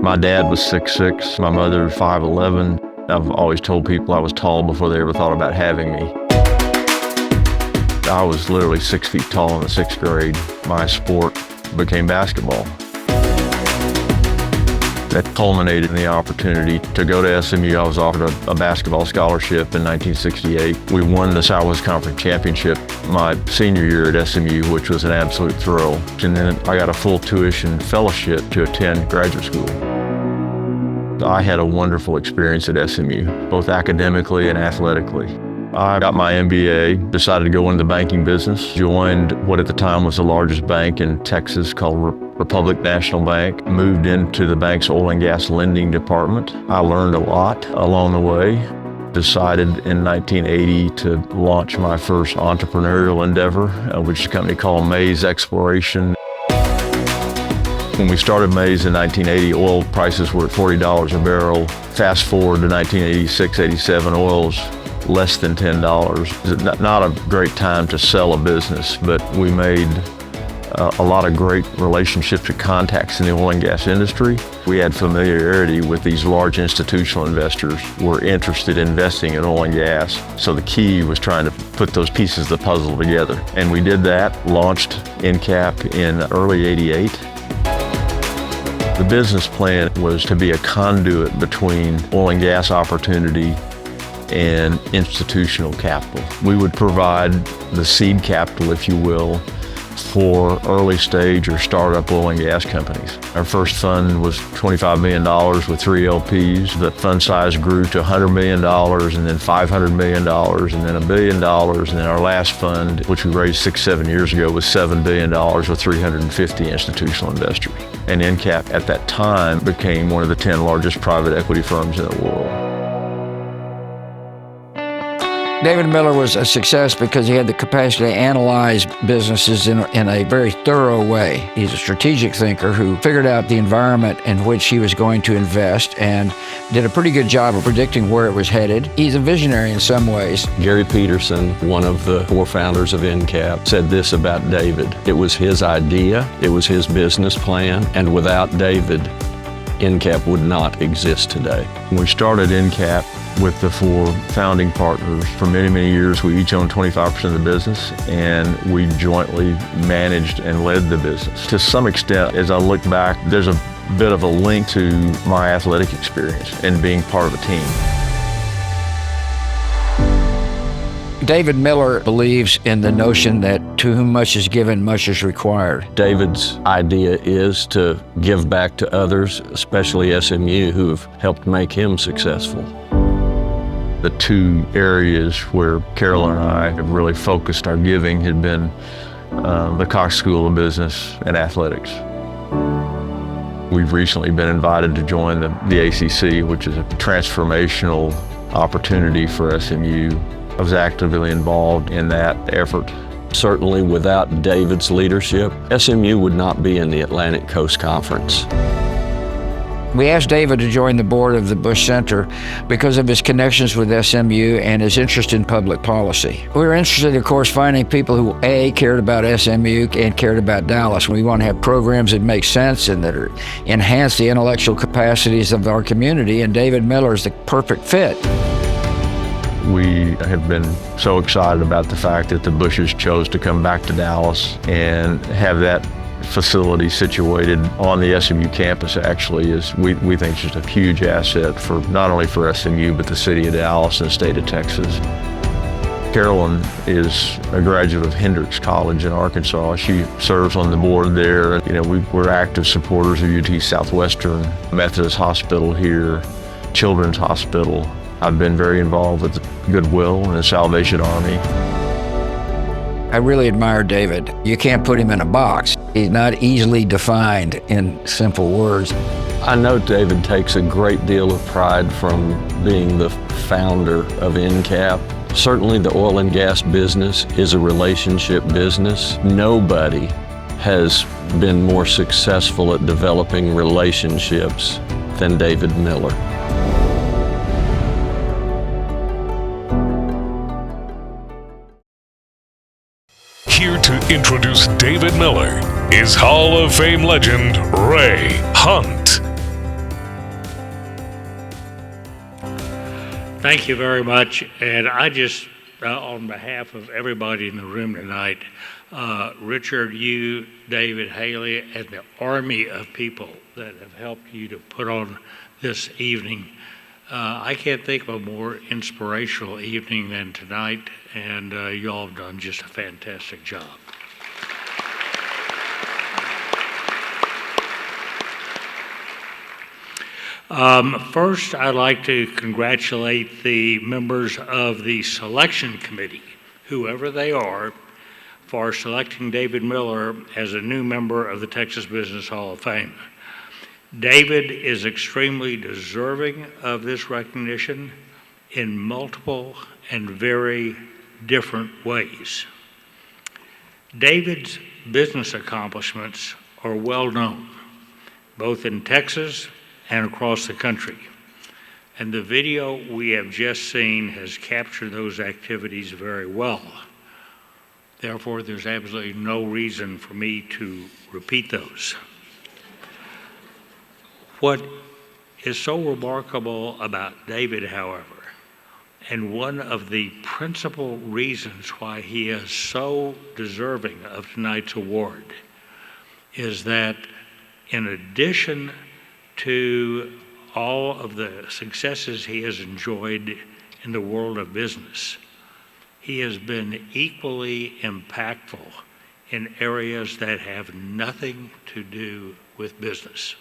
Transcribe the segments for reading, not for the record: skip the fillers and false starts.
My dad was 6'6", my mother 5'11". I've always told people I was tall before they ever thought about having me. I was literally 6 feet tall in the 6th grade. My sport became basketball. That culminated in the opportunity to go to SMU. I was offered a basketball scholarship in 1968. We won the Southwest Conference Championship my senior year at SMU, which was an absolute thrill. And then I got a full tuition fellowship to attend graduate school. I had a wonderful experience at SMU, both academically and athletically. I got my MBA, decided to go into the banking business, joined what at the time was the largest bank in Texas called Republic National Bank, moved into the bank's oil and gas lending department. I learned a lot along the way. Decided in 1980 to launch my first entrepreneurial endeavor, which is a company called Maze Exploration. When we started Maze in 1980, oil prices were at $40 a barrel. Fast forward to 1986, 87, oil's less than $10. Not a great time to sell a business, but we made a lot of great relationships and contacts in the oil and gas industry. We had familiarity with these large institutional investors who were interested in investing in oil and gas. So the key was trying to put those pieces of the puzzle together. And we did that, launched InCap in early '88. The business plan was to be a conduit between oil and gas opportunity and institutional capital. We would provide the seed capital, if you will, for early stage or startup oil and gas companies. Our first fund was $25 million with 3 LPs. The fund size grew to $100 million and then $500 million and then $1 billion. And then our last fund, which we raised 6-7 years ago, was $7 billion with 350 institutional investors. And InCap at that time became one of the 10 largest private equity firms in the world. David Miller was a success because he had the capacity to analyze businesses in a very thorough way. He's a strategic thinker who figured out the environment in which he was going to invest and did a pretty good job of predicting where it was headed. He's a visionary in some ways. Gary Peterson, one of the 4 founders of InCap, said this about David. It was his idea, it was his business plan, and without David, InCap would not exist today. We started InCap with the 4 founding partners. For many, many years, we each owned 25% of the business, and we jointly managed and led the business. To some extent, as I look back, there's a bit of a link to my athletic experience and being part of a team. David Miller believes in the notion that to whom much is given, much is required. David's idea is to give back to others, especially SMU, who have helped make him successful. The 2 areas where Carol and I have really focused our giving had been the Cox School of Business and athletics. We've recently been invited to join the ACC, which is a transformational opportunity for SMU. I was actively involved in that effort. Certainly without David's leadership, SMU would not be in the Atlantic Coast Conference. We asked David to join the board of the Bush Center because of his connections with SMU and his interest in public policy. We were interested, of course, finding people who, A, cared about SMU and cared about Dallas. We want to have programs that make sense and that enhance the intellectual capacities of our community, and David Miller is the perfect fit. We have been so excited about the fact that the Bushes chose to come back to Dallas and have that facility situated on the SMU campus. Actually is, we think, just a huge asset for not only for SMU, but the city of Dallas and the state of Texas. Carolyn is a graduate of Hendrix College in Arkansas. She serves on the board there. You know, we're active supporters of UT Southwestern, Methodist Hospital here, Children's Hospital. I've been very involved with Goodwill and the Salvation Army. I really admire David. You can't put him in a box. He's not easily defined in simple words. I know David takes a great deal of pride from being the founder of InCap. Certainly the oil and gas business is a relationship business. Nobody has been more successful at developing relationships than David Miller. Here to introduce David Miller is Hall of Fame legend Ray Hunt. Thank you very much. And I just, on behalf of everybody in the room tonight, Richard, you, David, Haley, and the army of people that have helped you to put on this evening, I can't think of a more inspirational evening than tonight, and you all have done just a fantastic job. First, I'd like to congratulate the members of the selection committee, whoever they are, for selecting David Miller as a new member of the Texas Business Hall of Fame. David is extremely deserving of this recognition in multiple and very different ways. David's business accomplishments are well known, both in Texas and across the country. And the video we have just seen has captured those activities very well. Therefore, there's absolutely no reason for me to repeat those. What is so remarkable about David, however, and one of the principal reasons why he is so deserving of tonight's award, is that in addition to all of the successes he has enjoyed in the world of business, he has been equally impactful in areas that have nothing to do with business.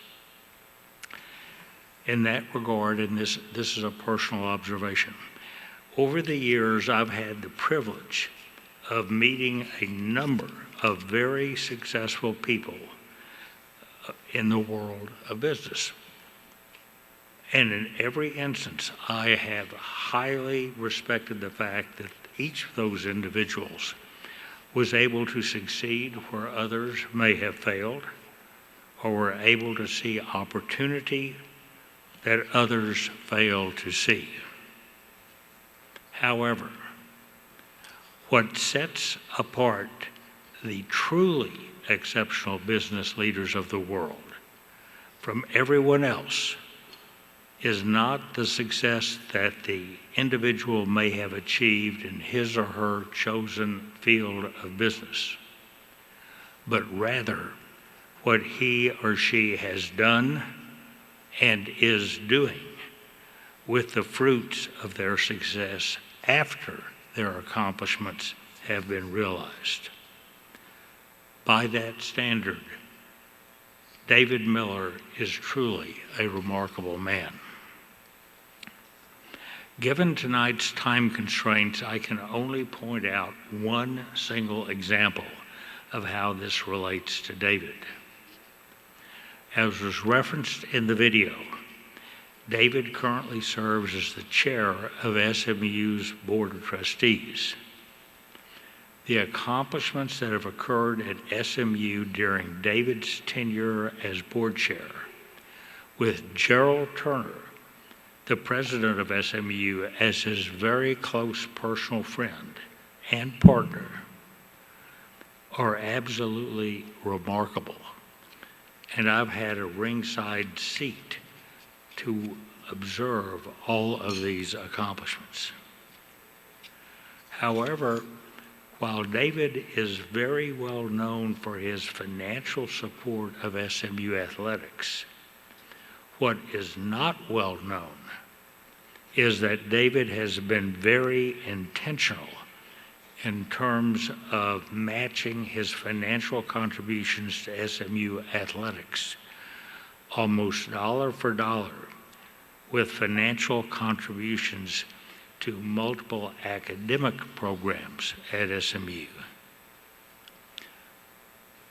In that regard, and this is a personal observation, over the years I've had the privilege of meeting a number of very successful people in the world of business. And in every instance, I have highly respected the fact that each of those individuals was able to succeed where others may have failed, or were able to see opportunity that others failed to see. However, what sets apart the truly exceptional business leaders of the world from everyone else is not the success that the individual may have achieved in his or her chosen field of business, but rather what he or she has done and is doing with the fruits of their success after their accomplishments have been realized. By that standard, David Miller is truly a remarkable man. Given tonight's time constraints, I can only point out one single example of how this relates to David. As was referenced in the video, David currently serves as the chair of SMU's Board of Trustees. The accomplishments that have occurred at SMU during David's tenure as board chair, with Gerald Turner, the president of SMU, as his very close personal friend and partner, are absolutely remarkable. And I've had a ringside seat to observe all of these accomplishments. However, while David is very well known for his financial support of SMU athletics, what is not well known is that David has been very intentional in terms of matching his financial contributions to SMU athletics, almost dollar for dollar, with financial contributions to multiple academic programs at SMU.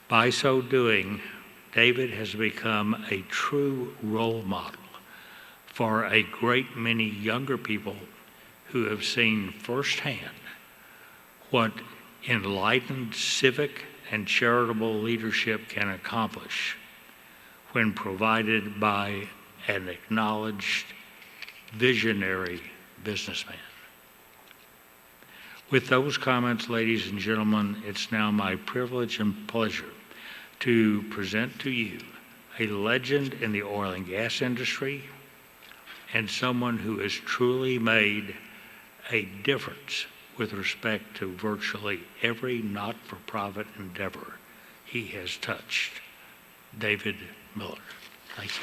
By so doing, David has become a true role model for a great many younger people who have seen firsthand what enlightened civic and charitable leadership can accomplish when provided by an acknowledged visionary businessman. With those comments, ladies and gentlemen, it's now my privilege and pleasure to present to you a legend in the oil and gas industry, and someone who has truly made a difference with respect to virtually every not-for-profit endeavor he has touched. David Miller. Thank you.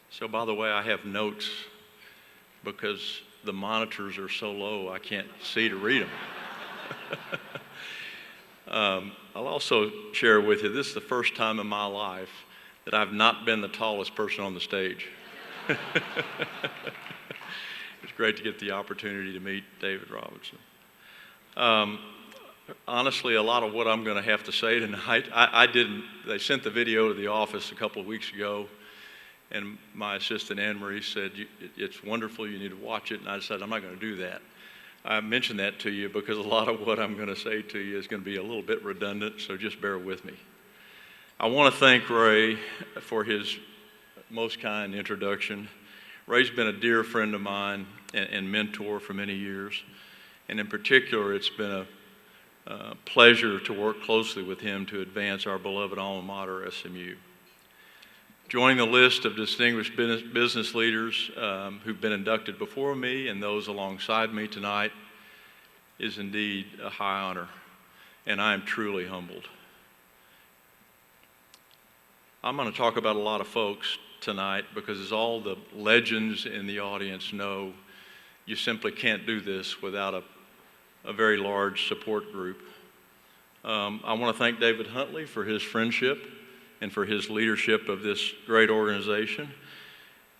So by the way, I have notes because the monitors are so low I can't see to read them. I'll also share with you, this is the first time in my life that I've not been the tallest person on the stage. It's great to get the opportunity to meet David Robinson. Honestly, a lot of what I'm going to have to say tonight, they sent the video to the office a couple of weeks ago, and my assistant Anne-Marie said, it's wonderful, you need to watch it, and I said, I'm not going to do that. I mentioned that to you because a lot of what I'm going to say to you is going to be a little bit redundant, so just bear with me. I want to thank Ray for his most kind introduction. Ray's been a dear friend of mine and mentor for many years, and in particular, it's been a pleasure to work closely with him to advance our beloved alma mater, SMU. Joining the list of distinguished business leaders who've been inducted before me and those alongside me tonight is indeed a high honor, and I am truly humbled. I'm going to talk about a lot of folks tonight because, as all the legends in the audience know, you simply can't do this without a very large support group. I want to thank David Huntley for his friendship and for his leadership of this great organization.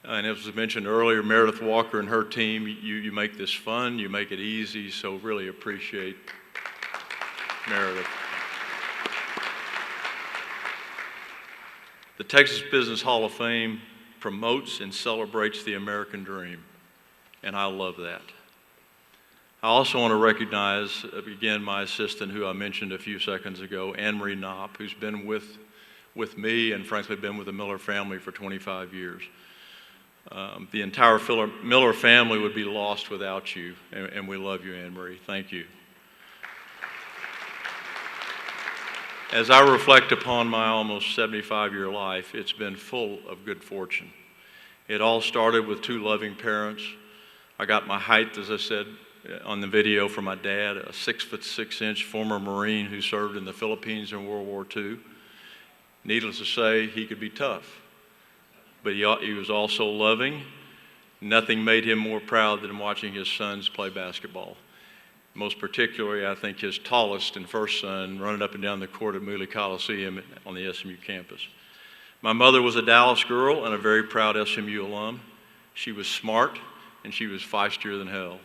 And as was mentioned earlier, Meredith Walker and her team, you make this fun, you make it easy, so really appreciate Meredith. The Texas Business Hall of Fame promotes and celebrates the American dream, and I love that. I also want to recognize, again, my assistant who I mentioned a few seconds ago, Anne-Marie Knopp, who's been with me and frankly been with the Miller family for 25 years. The entire Miller family would be lost without you, and we love you, Anne-Marie. Thank you. As I reflect upon my almost 75-year life, it's been full of good fortune. It all started with two loving parents. I got my height, as I said on the video, from my dad, a 6'6" former Marine who served in the Philippines in World War II. Needless to say, he could be tough, but he was also loving. Nothing made him more proud than watching his sons play basketball. Most particularly, I think his tallest and first son running up and down the court at Mooley Coliseum on the SMU campus. My mother was a Dallas girl and a very proud SMU alum. She was smart and she was feistier than hell.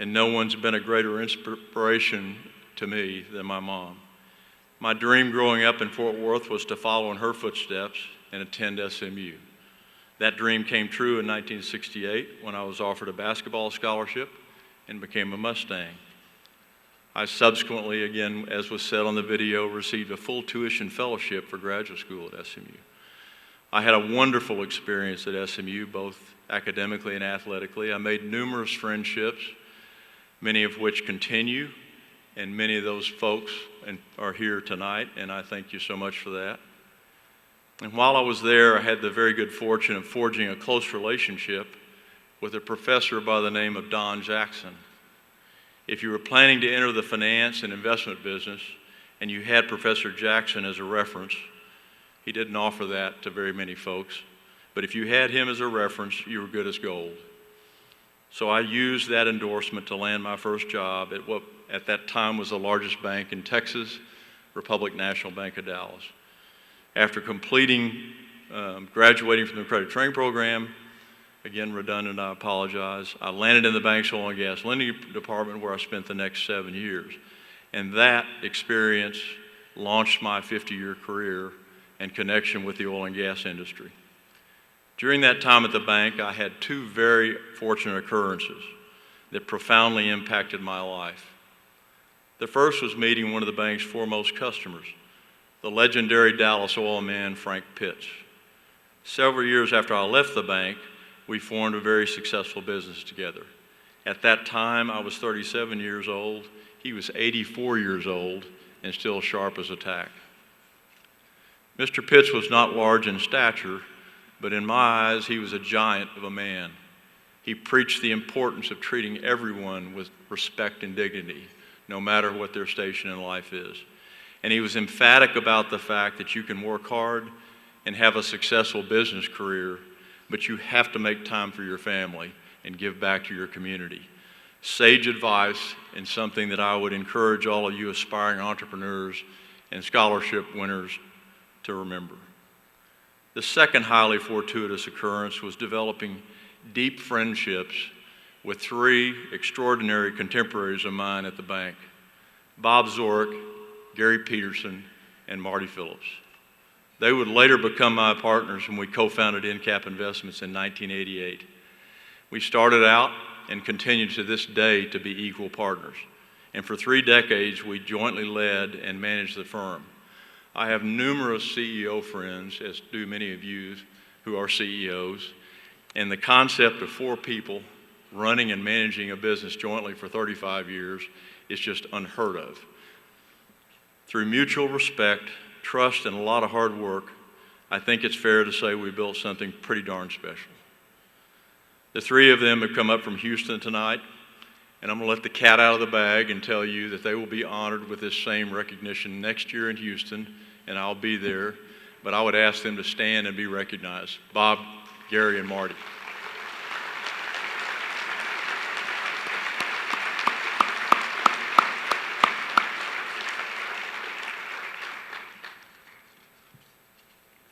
And no one's been a greater inspiration to me than my mom. My dream growing up in Fort Worth was to follow in her footsteps and attend SMU. That dream came true in 1968 when I was offered a basketball scholarship and became a Mustang. I subsequently, again, as was said on the video, received a full tuition fellowship for graduate school at SMU. I had a wonderful experience at SMU, both academically and athletically. I made numerous friendships, many of which continue, and many of those folks are here tonight, and I thank you so much for that. And while I was there, I had the very good fortune of forging a close relationship with a professor by the name of Don Jackson. If you were planning to enter the finance and investment business and you had Professor Jackson as a reference, he didn't offer that to very many folks, but if you had him as a reference, you were good as gold. So I used that endorsement to land my first job at what at that time was the largest bank in Texas, Republic National Bank of Dallas. After completing, graduating from the credit training program, again redundant, I apologize, I landed in the bank's oil and gas lending department where I spent the next 7 years. And that experience launched my 50-year career and connection with the oil and gas industry. During that time at the bank, I had two very fortunate occurrences. that profoundly impacted my life. The first was meeting one of the bank's foremost customers, the legendary Dallas oil man, Frank Pitts. Several years after I left the bank, we formed a very successful business together. At that time, I was 37 years old. He was 84 years old and still sharp as a tack. Mr. Pitts was not large in stature, but in my eyes, he was a giant of a man. He preached the importance of treating everyone with respect and dignity, no matter what their station in life is. And he was emphatic about the fact that you can work hard and have a successful business career, but you have to make time for your family and give back to your community. Sage advice, and something that I would encourage all of you aspiring entrepreneurs and scholarship winners to remember. The second highly fortuitous occurrence was developing deep friendships with three extraordinary contemporaries of mine at the bank: Bob Zork, Gary Peterson, and Marty Phillips. They would later become my partners when we co-founded InCap Investments in 1988. We started out and continue to this day to be equal partners. And for 3 decades, we jointly led and managed the firm. I have numerous CEO friends, as do many of you who are CEOs, and the concept of 4 people running and managing a business jointly for 35 years is just unheard of. Through mutual respect, trust, and a lot of hard work, I think it's fair to say we built something pretty darn special. The 3 of them have come up from Houston tonight, and I'm going to let the cat out of the bag and tell you that they will be honored with this same recognition next year in Houston, and I'll be there, but I would ask them to stand and be recognized. Bob, Gary, and Marty.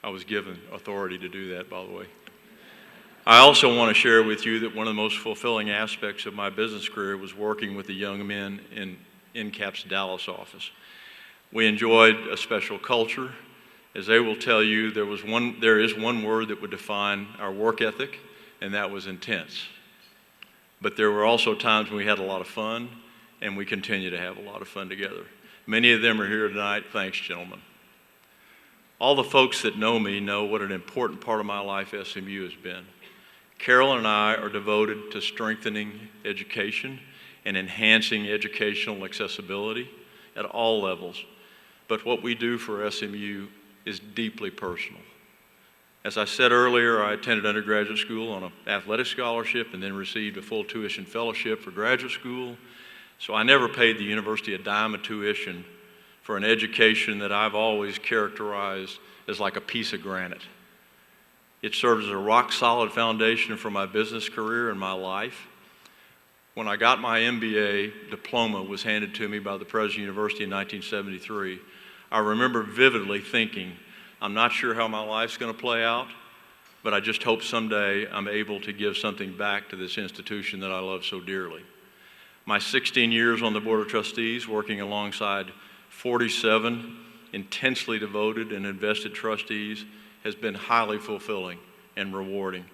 I was given authority to do that, by the way. I also want to share with you that one of the most fulfilling aspects of my business career was working with the young men in InCap's Dallas office. We enjoyed a special culture. As they will tell you, there is one word that would define our work ethic, and that was intense. But there were also times when we had a lot of fun, and we continue to have a lot of fun together. Many of them are here tonight. Thanks, gentlemen. All the folks that know me know what an important part of my life SMU has been. Carolyn and I are devoted to strengthening education and enhancing educational accessibility at all levels. But what we do for SMU is deeply personal. As I said earlier, I attended undergraduate school on an athletic scholarship and then received a full tuition fellowship for graduate school. So I never paid the university a dime of tuition for an education that I've always characterized as like a piece of granite. It served as a rock-solid foundation for my business career and my life. When I got my MBA diploma was handed to me by the President of the University in 1973, I remember vividly thinking, I'm not sure how my life's going to play out, but I just hope someday I'm able to give something back to this institution that I love so dearly. My 16 years on the Board of Trustees, working alongside 47 intensely devoted and invested trustees, has been highly fulfilling and rewarding.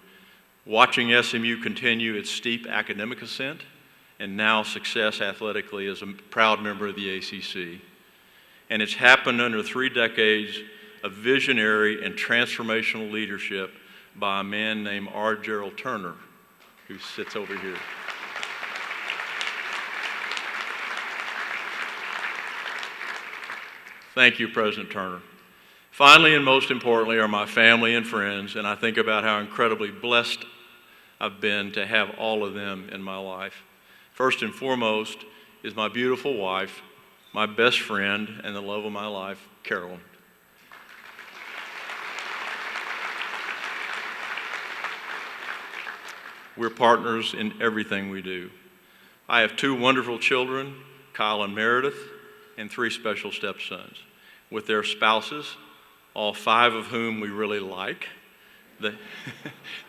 Watching SMU continue its steep academic ascent and now success athletically as a proud member of the ACC. And it's happened under 3 decades of visionary and transformational leadership by a man named R. Gerald Turner, who sits over here. Thank you, President Turner. Finally, and most importantly, are my family and friends, and I think about how incredibly blessed I've been to have all of them in my life. First and foremost is my beautiful wife, my best friend, and the love of my life, Carolyn. We're partners in everything we do. I have 2 wonderful children, Kyle and Meredith, and 3 special stepsons. With their spouses, all 5 of whom we really like,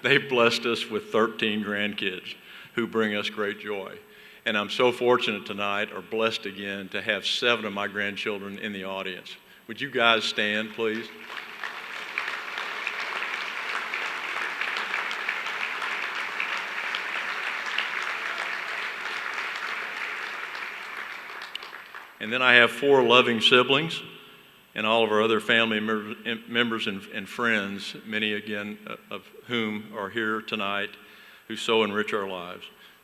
they've blessed us with 13 grandkids who bring us great joy. And I'm so fortunate tonight, or blessed again, to have 7 of my grandchildren in the audience. Would you guys stand, please? And then I have 4 loving siblings and all of our other family members and friends, many again of whom are here tonight, who so enrich our lives.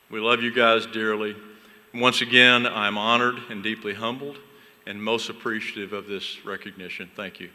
We love you guys dearly. Once again, I'm honored and deeply humbled and most appreciative of this recognition. Thank you.